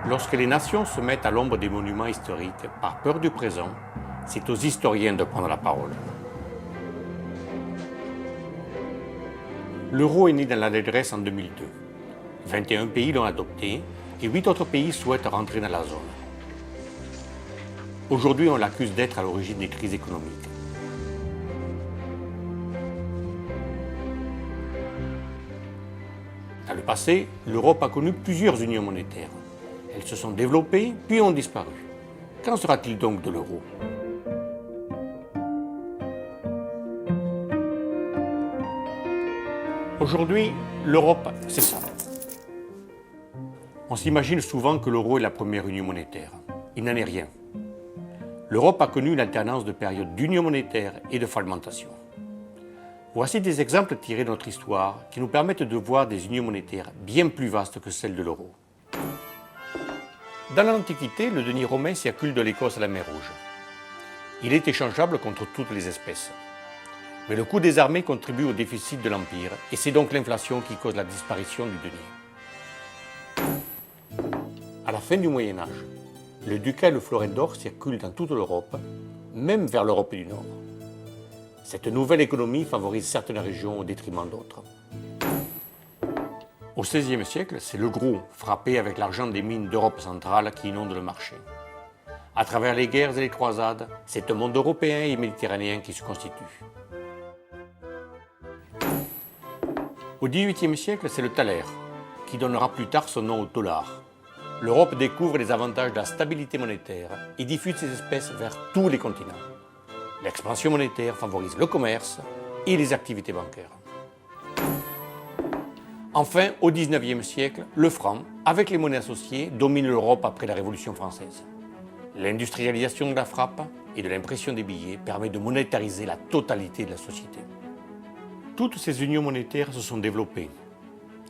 Lorsque les nations se mettent à l'ombre des monuments historiques par peur du présent, c'est aux historiens de prendre la parole. L'euro est né dans la détresse en 2002. 21 pays l'ont adopté et 8 autres pays souhaitent rentrer dans la zone. Aujourd'hui, on l'accuse d'être à l'origine des crises économiques. Dans le passé, l'Europe a connu plusieurs unions monétaires. Elles se sont développées, puis ont disparu. Qu'en sera-t-il donc de l'euro ? Aujourd'hui, l'Europe, c'est ça. On s'imagine souvent que l'euro est la première union monétaire. Il n'en est rien. L'Europe a connu une alternance de périodes d'union monétaire et de fragmentation. Voici des exemples tirés de notre histoire qui nous permettent de voir des unions monétaires bien plus vastes que celles de l'euro. Dans l'Antiquité, le denier romain circule de l'Écosse à la mer Rouge. Il est échangeable contre toutes les espèces. Mais le coût des armées contribue au déficit de l'Empire et c'est donc l'inflation qui cause la disparition du denier. À la fin du Moyen Âge, le ducat et le florin d'or circulent dans toute l'Europe, même vers l'Europe du Nord. Cette nouvelle économie favorise certaines régions au détriment d'autres. Au XVIe siècle, c'est le gros, frappé avec l'argent des mines d'Europe centrale, qui inonde le marché. À travers les guerres et les croisades, c'est un monde européen et méditerranéen qui se constitue. Au XVIIIe siècle, c'est le thaler, qui donnera plus tard son nom au dollar. L'Europe découvre les avantages de la stabilité monétaire et diffuse ses espèces vers tous les continents. L'expansion monétaire favorise le commerce et les activités bancaires. Enfin, au XIXe siècle, le franc, avec les monnaies associées, domine l'Europe après la Révolution française. L'industrialisation de la frappe et de l'impression des billets permet de monétariser la totalité de la société. Toutes ces unions monétaires se sont développées,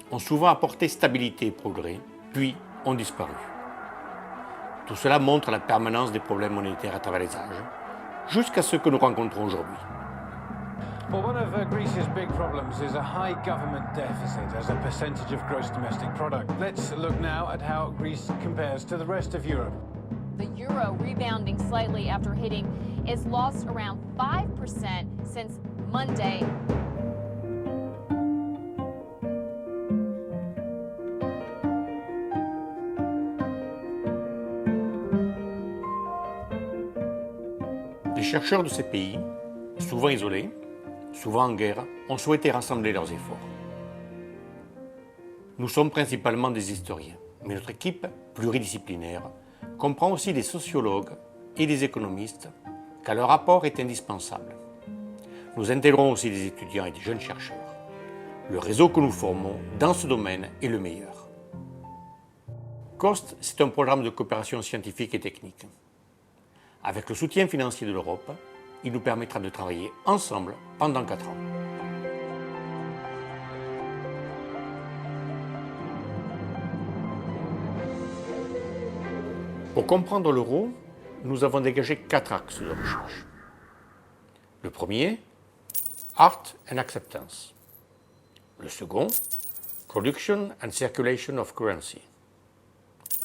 ont souvent apporté stabilité et progrès, puis ont disparu. Tout cela montre la permanence des problèmes monétaires à travers les âges, jusqu'à ce que nous rencontrons aujourd'hui. Well, one of Greece's big problems is a high government deficit as a percentage of gross domestic product. Let's look now at how Greece compares to the rest of Europe. The euro rebounding slightly after hitting its lost around 5% since Monday. Les chercheurs de ces pays, souvent isolés, souvent en guerre, ont souhaité rassembler leurs efforts. Nous sommes principalement des historiens, mais notre équipe pluridisciplinaire comprend aussi des sociologues et des économistes, car leur apport est indispensable. Nous intégrons aussi des étudiants et des jeunes chercheurs. Le réseau que nous formons dans ce domaine est le meilleur. COST, c'est un programme de coopération scientifique et technique. Avec le soutien financier de l'Europe, il nous permettra de travailler ensemble pendant 4 ans. Pour comprendre l'euro, nous avons dégagé 4 axes de recherche. Le premier, Art and Acceptance. Le second, Production and Circulation of Currency.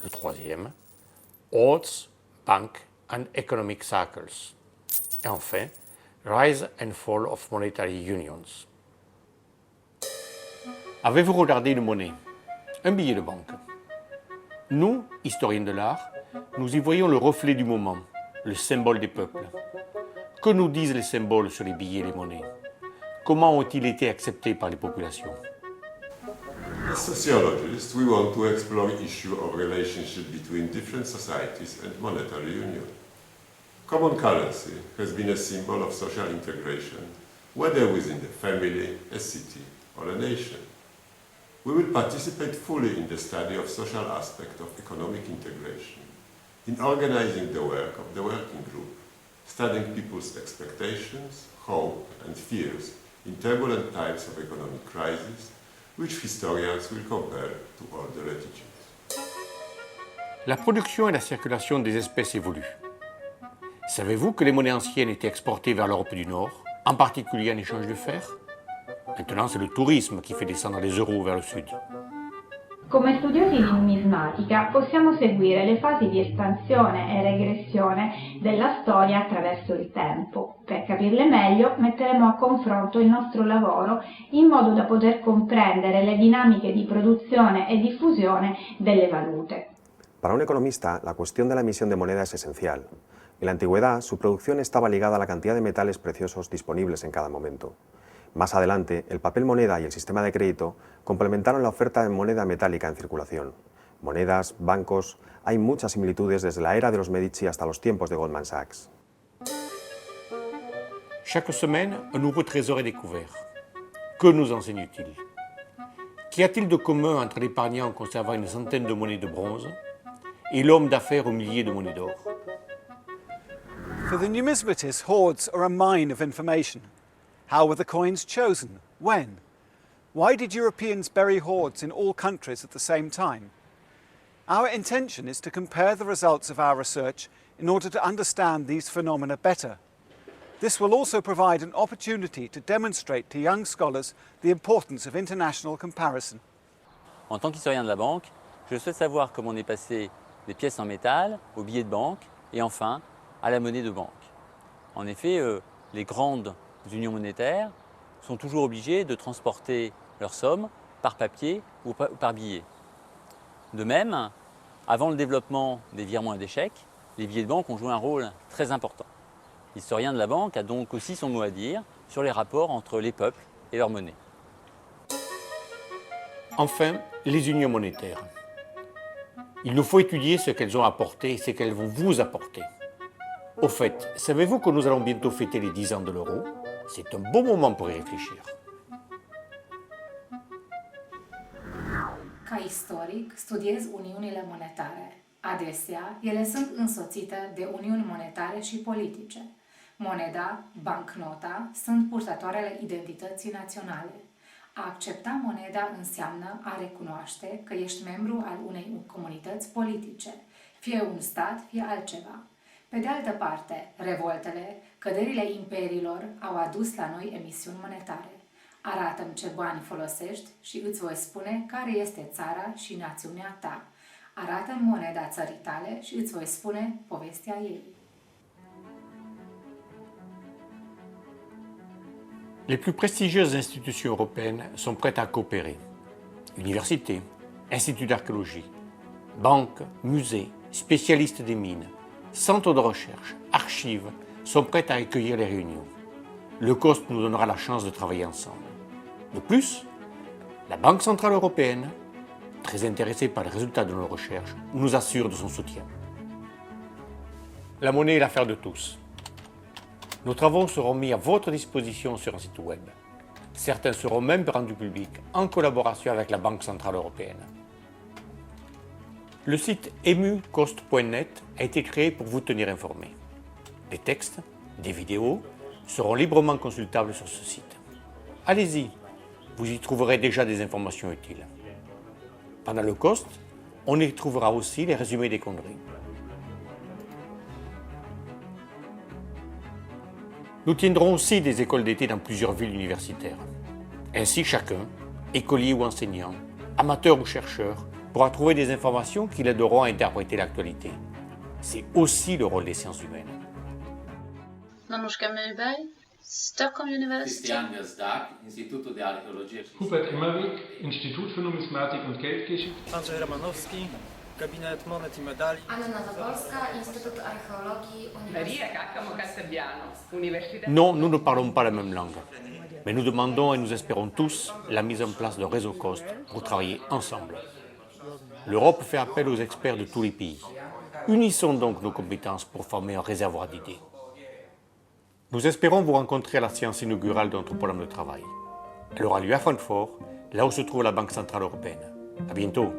Le troisième, Odds, Bank and Economic Cycles. Et enfin, Rise and Fall of Monetary Unions. Avez-vous regardé une monnaie, un billet de banque? Nous, historiens de l'art, nous y voyons le reflet du moment, le symbole des peuples. Que nous disent les symboles sur les billets et les monnaies? Comment ont-ils été acceptés par les populations? As sociologists, we want to explore the issue of relationship between different societies and monetary union. Common currency has been a symbol of social integration, whether within the family, a city, or a nation. We will participate fully in the study of social aspects of economic integration, in organizing the work of the working group, studying people's expectations, hope, and fears in turbulent times of economic crisis, which historians will compare to all the latitudes. La production et la circulation des espèces évoluent. Savez-vous que les monnaies anciennes étaient exportées vers l'Europe du Nord, en particulier en échange de fer? Maintenant, c'est le tourisme qui fait descendre les euros vers le sud. Come studiosi di numismatica possiamo seguire le fasi di espansione e regressione della storia attraverso il tempo. Per capirle meglio metteremo a confronto il nostro lavoro in modo da poter comprendere le dinamiche di produzione e diffusione delle valute. Para un economista, la cuestión de la emisión de moneda es esencial. En la antigüedad, su producción estaba ligada a la cantidad de metales preciosos disponibles en cada momento. Más adelante, el papel moneda y el sistema de crédito complementaron la oferta de moneda metálica en circulación. Monedas, bancos, hay muchas similitudes desde la era de los Medici hasta los tiempos de Goldman Sachs. Chaque semaine, un nouveau trésor est découvert. Que nous enseigne-t-il? Qu'y a-t-il de commun entre l'épargnant conservant une centaine de monnaies de bronze et l'homme d'affaires aux milliers de monnaies d'or? For the numismatist, hoards are a mine of information. How were the coins chosen? When? Why did Europeans bury hoards in all countries at the same time? Our intention is to compare the results of our research in order to understand these phenomena better. This will also provide an opportunity to demonstrate to young scholars the importance of international comparison. En tant qu'historien de la banque, je souhaite savoir comment on est passé des pièces en métal aux billets de banque et enfin à la monnaie de banque. En effet, les grandes unions monétaires sont toujours obligées de transporter leurs sommes par papier ou par billet. De même, avant le développement des virements et des chèques, les billets de banque ont joué un rôle très important. L'historien de la banque a donc aussi son mot à dire sur les rapports entre les peuples et leur monnaie. Enfin, les unions monétaires. Il nous faut étudier ce qu'elles ont apporté et ce qu'elles vont vous apporter. Au fait, savez-vous que nous allons bientôt fêter les 10 ans de l'euro? C'est un bon moment pour y réfléchir. Ca istoric, studiez uniunile monetare. Adesea, ele sunt însoțite de uniuni monetare și politice. Moneda, bancnota, sunt purtătoarele identității naționale. A accepta moneda înseamnă a recunoaște că ești membru al unei comunități politice, fie un stat, fie altceva. Pe de altă parte, revoltele, căderile imperiilor au adus la noi emisiuni monetare. Arată-mi ce bani folosești și îți voi spune care este țara și națiunea ta. Arată-mi moneda țării tale și îți voi spune povestea ei. Les plus prestigieuses institutions européennes sont prêtes à coopérer. Universités, instituts d'archéologie, banques, musées, spécialistes des mines, centres de recherche, archives sont prêts à accueillir les réunions. Le COST nous donnera la chance de travailler ensemble. De plus, la Banque centrale européenne, très intéressée par les résultats de nos recherches, nous assure de son soutien. La monnaie est l'affaire de tous. Nos travaux seront mis à votre disposition sur un site web. Certains seront même rendus publics en collaboration avec la Banque centrale européenne. Le site emucost.net a été créé pour vous tenir informé. Des textes, des vidéos seront librement consultables sur ce site. Allez-y, vous y trouverez déjà des informations utiles. Pendant le COST, on y trouvera aussi les résumés des conneries. Nous tiendrons aussi des écoles d'été dans plusieurs villes universitaires. Ainsi, chacun, écolier ou enseignant, amateur ou chercheur, pourra trouver des informations qui l'aideront à interpréter l'actualité. C'est aussi le rôle des sciences humaines. Nanuszka Myrberg, Stockholm University. Christian Gazdak, Instituto de Archeologie. Hubert Emmerich, Institut für Numismatik und Geldgeschichte. Andrzej Romanowski, Gabinet Monet i Medali. Anna Zaborska, Instytut Archeologii Uniwersytetu. Non, nous ne parlons pas la même langue. Mais nous demandons et nous espérons tous la mise en place d'un réseau COST pour travailler ensemble. L'Europe fait appel aux experts de tous les pays. Unissons donc nos compétences pour former un réservoir d'idées. Nous espérons vous rencontrer à la séance inaugurale de notre programme de travail. Elle aura lieu à Francfort, là où se trouve la Banque centrale européenne. À bientôt.